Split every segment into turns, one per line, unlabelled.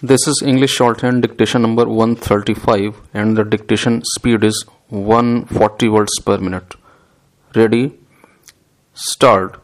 This is English Shorthand dictation number 135 and the dictation speed is 140 words per minute. Ready? Start.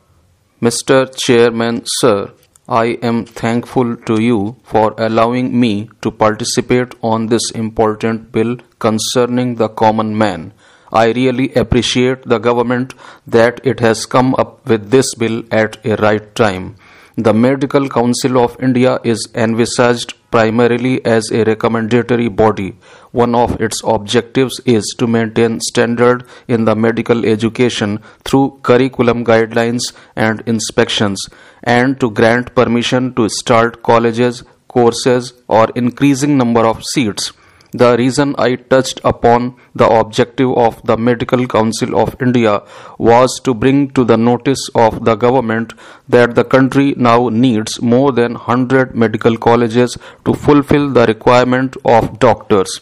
Mr. Chairman, Sir, I am thankful to you for allowing me to participate on this important bill concerning the common man. I really appreciate the government that it has come up with this bill at a right time. The Medical Council of India is envisaged primarily as a recommendatory body. One of its objectives is to maintain standard in the medical education through curriculum guidelines and inspections, and to grant permission to start colleges, courses, or increasing number of seats. The reason I touched upon the objective of the Medical Council of India was to bring to the notice of the government that the country now needs more than 100 medical colleges to fulfill the requirement of doctors.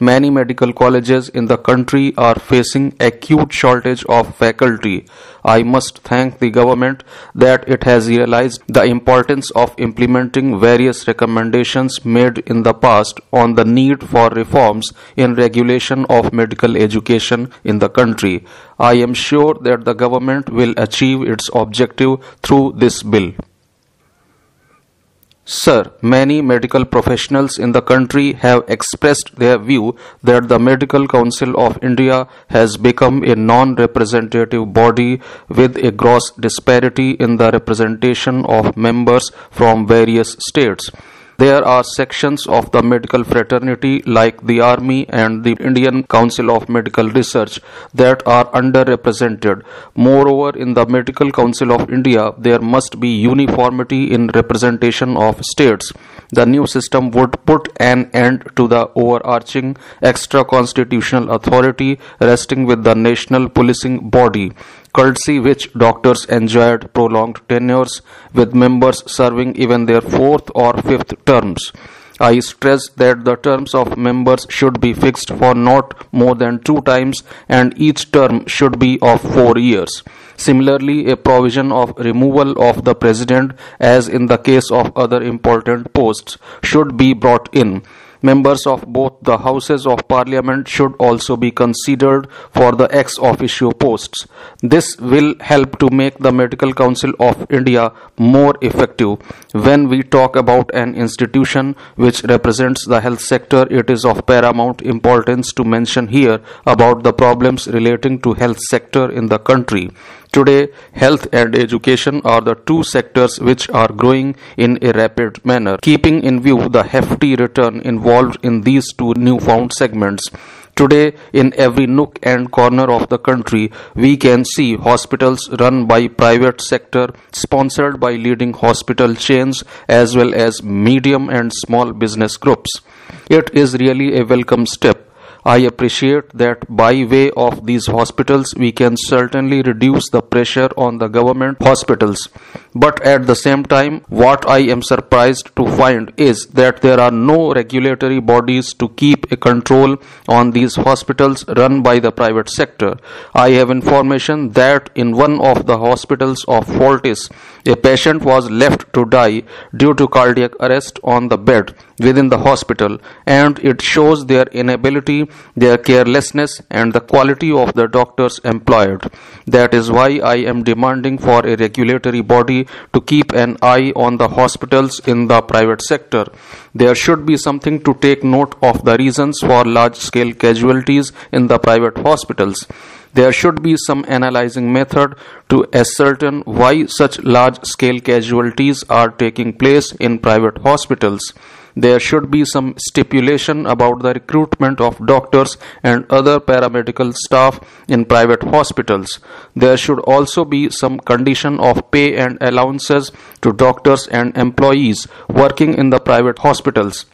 Many medical colleges in the country are facing acute shortage of faculty. I must thank the government that it has realized the importance of implementing various recommendations made in the past on the need for reforms in regulation of medical education in the country. I am sure that the government will achieve its objective through this bill. Sir, many medical professionals in the country have expressed their view that the Medical Council of India has become a non-representative body with a gross disparity in the representation of members from various states. There are sections of the medical fraternity like the Army and the Indian Council of Medical Research that are underrepresented. Moreover, in the Medical Council of India, there must be uniformity in representation of states. The new system would put an end to the overarching extra-constitutional authority resting with the national policing body, courtesy which doctors enjoyed prolonged tenures, with members serving even their fourth or fifth terms. I stress that the terms of members should be fixed for not more than 2 times and each term should be of 4 years. Similarly, a provision of removal of the president, as in the case of other important posts, should be brought in. Members of both the houses of parliament should also be considered for the ex officio posts. This will help to make the Medical Council of India more effective. When we talk about an institution which represents the health sector, it is of paramount importance to mention here about the problems relating to health sector in the country. Today, health and education are the two sectors which are growing in a rapid manner, keeping in view the hefty return involved in these two newfound segments. Today, in every nook and corner of the country, we can see hospitals run by private sector, sponsored by leading hospital chains as well as medium and small business groups. It is really a welcome step. I appreciate that by way of these hospitals we can certainly reduce the pressure on the government hospitals. But at the same time, what I am surprised to find is that there are no regulatory bodies to keep a control on these hospitals run by the private sector. I have information that in one of the hospitals of Fortis, a patient was left to die due to cardiac arrest on the bed within the hospital, and it shows their inability, their carelessness, and the quality of the doctors employed. That is why I am demanding for a regulatory body to keep an eye on the hospitals in the private sector. There should be something to take note of the reasons for large-scale casualties in the private hospitals. There should be some analyzing method to ascertain why such large-scale casualties are taking place in private hospitals. There should be some stipulation about the recruitment of doctors and other paramedical staff in private hospitals. There should also be some condition of pay and allowances to doctors and employees working in the private hospitals.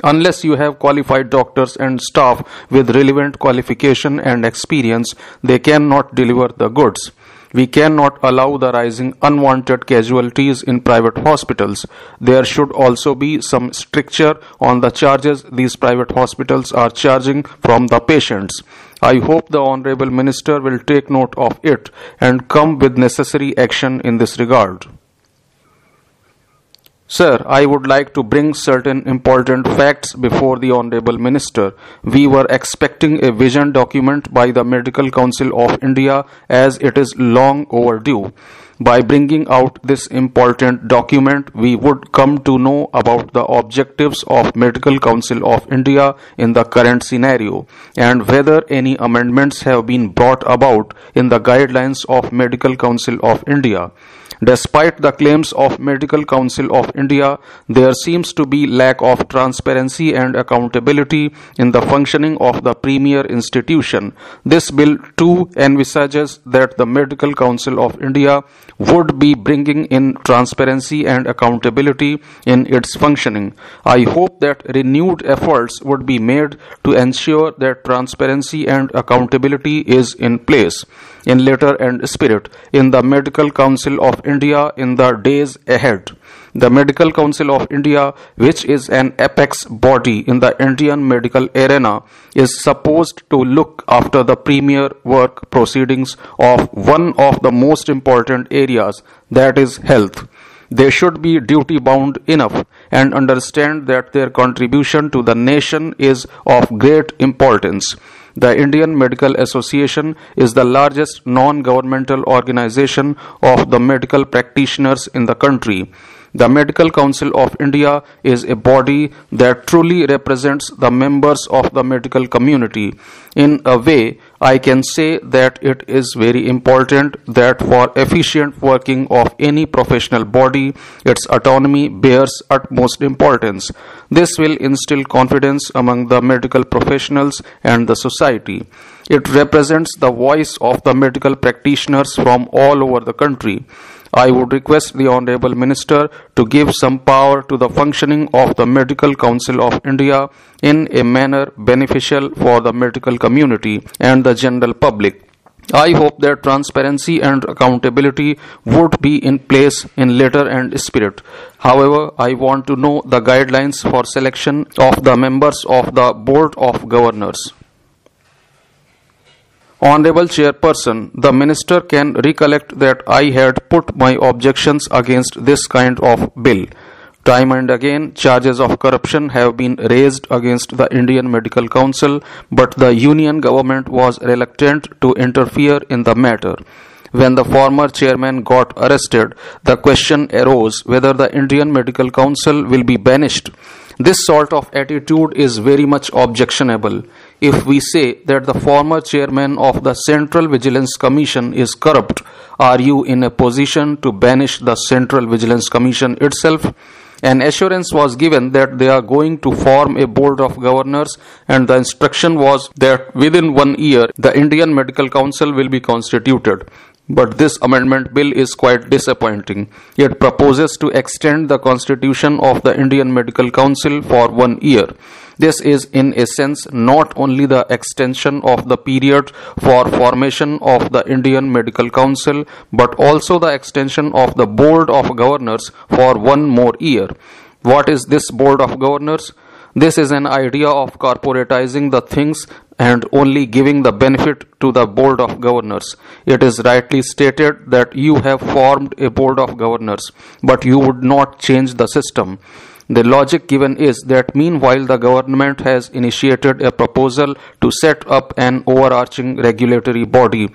Unless you have qualified doctors and staff with relevant qualification and experience, they cannot deliver the goods. We cannot allow the rising unwanted casualties in private hospitals. There should also be some stricture on the charges these private hospitals are charging from the patients. I hope the Honorable Minister will take note of it and come with necessary action in this regard. Sir, I would like to bring certain important facts before the Honorable Minister. We were expecting a vision document by the Medical Council of India as it is long overdue. By bringing out this important document, we would come to know about the objectives of Medical Council of India in the current scenario and whether any amendments have been brought about in the guidelines of Medical Council of India. Despite the claims of Medical Council of India, there seems to be lack of transparency and accountability in the functioning of the premier institution. This bill too envisages that the Medical Council of India would be bringing in transparency and accountability in its functioning. I hope that renewed efforts would be made to ensure that transparency and accountability is in place in letter and spirit in the Medical Council of India in the days ahead. The Medical Council of India, which is an apex body in the Indian medical arena, is supposed to look after the premier work proceedings of one of the most important areas, that is health. They should be duty bound enough and understand that their contribution to the nation is of great importance. The Indian Medical Association is the largest non-governmental organization of the medical practitioners in the country. The Medical Council of India is a body that truly represents the members of the medical community. In a way, I can say that it is very important that for efficient working of any professional body, its autonomy bears utmost importance. This will instill confidence among the medical professionals and the society. It represents the voice of the medical practitioners from all over the country. I would request the Honorable Minister to give some power to the functioning of the Medical Council of India in a manner beneficial for the medical community and the general public. I hope that transparency and accountability would be in place in letter and spirit. However, I want to know the guidelines for selection of the members of the Board of Governors. Honorable Chairperson, the Minister can recollect that I had put my objections against this kind of bill. Time and again, charges of corruption have been raised against the Indian Medical Council, but the Union government was reluctant to interfere in the matter. When the former chairman got arrested, the question arose whether the Indian Medical Council will be banished. This sort of attitude is very much objectionable. If we say that the former chairman of the Central Vigilance Commission is corrupt, are you in a position to banish the Central Vigilance Commission itself? An assurance was given that they are going to form a board of governors, and the instruction was that within 1 year the Indian Medical Council will be constituted. But this amendment bill is quite disappointing. It proposes to extend the constitution of the Indian Medical Council for 1 year. This is in a sense not only the extension of the period for formation of the Indian Medical Council, but also the extension of the Board of Governors for 1 more year. What is this Board of Governors? This is an idea of corporatizing the things and only giving the benefit to the Board of Governors. It is rightly stated that you have formed a Board of Governors, but you would not change the system. The logic given is that meanwhile the government has initiated a proposal to set up an overarching regulatory body,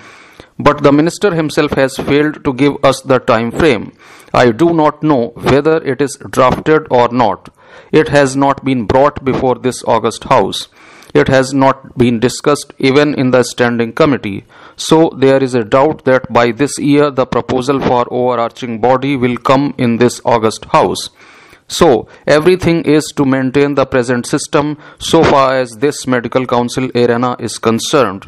but the minister himself has failed to give us the time frame. I do not know whether it is drafted or not. It has not been brought before this august House. It has not been discussed even in the standing committee. So there is a doubt that by this year the proposal for overarching body will come in this august House. So everything is to maintain the present system so far as this medical council arena is concerned.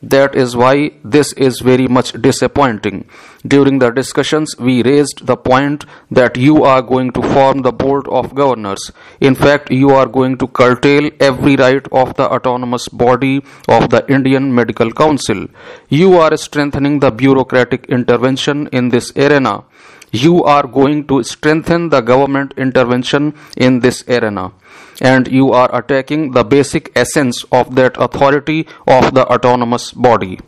That is why this is very much disappointing. During the discussions, we raised the point that you are going to form the Board of Governors. In fact, you are going to curtail every right of the autonomous body of the Indian Medical Council. You are strengthening the bureaucratic intervention in this arena. You are going to strengthen the government intervention in this arena, and you are attacking the basic essence of that authority of the autonomous body.